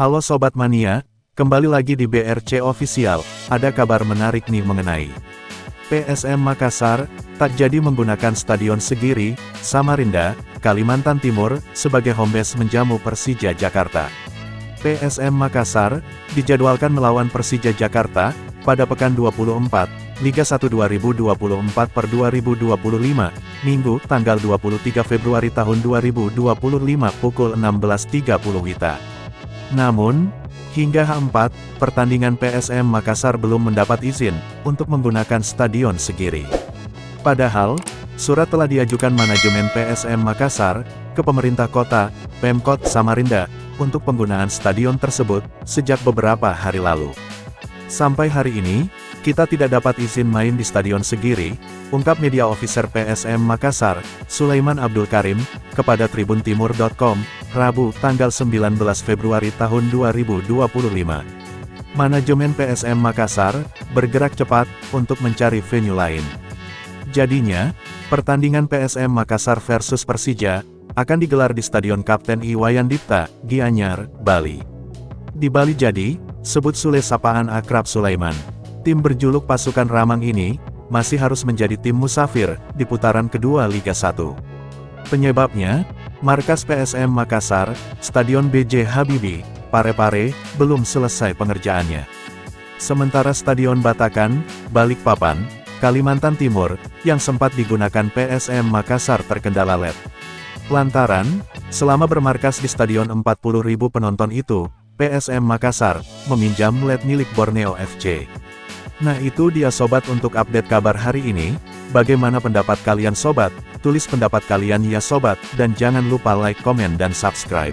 Halo Sobat Mania, kembali lagi di BRC Official. Ada kabar menarik nih mengenai PSM Makassar, tak jadi menggunakan Stadion Segiri, Samarinda, Kalimantan Timur, sebagai home base menjamu Persija Jakarta. PSM Makassar, dijadwalkan melawan Persija Jakarta, pada pekan 24, Liga 1 2024/2025, Minggu, tanggal 23 Februari tahun 2025 pukul 16.30 WITA. Namun, hingga H4, pertandingan PSM Makassar belum mendapat izin untuk menggunakan Stadion Segiri. Padahal, surat telah diajukan manajemen PSM Makassar ke pemerintah kota, Pemkot Samarinda, untuk penggunaan stadion tersebut sejak beberapa hari lalu. Sampai hari ini, kita tidak dapat izin main di Stadion Segiri, ungkap media officer PSM Makassar, Sulaiman Abdul Karim, kepada tribuntimur.com, Rabu, tanggal 19 Februari tahun 2025. Manajemen PSM Makassar bergerak cepat untuk mencari venue lain. Jadinya, pertandingan PSM Makassar versus Persija akan digelar di Stadion Kapten Iwayan Dipta, Gianyar, Bali. Di Bali jadi, sebut Sule sapaan akrab Sulaiman. Tim berjuluk Pasukan Ramang ini masih harus menjadi tim musafir di putaran kedua Liga 1. Penyebabnya, markas PSM Makassar, Stadion B.J. Habibie, Parepare, belum selesai pengerjaannya. Sementara Stadion Batakan, Balikpapan, Kalimantan Timur, yang sempat digunakan PSM Makassar terkendala LED. Lantaran, selama bermarkas di Stadion 40.000 penonton itu, PSM Makassar meminjam LED milik Borneo FC. Nah itu dia sobat untuk update kabar hari ini. Bagaimana pendapat kalian sobat? Tulis pendapat kalian ya sobat, dan jangan lupa like, komen dan subscribe.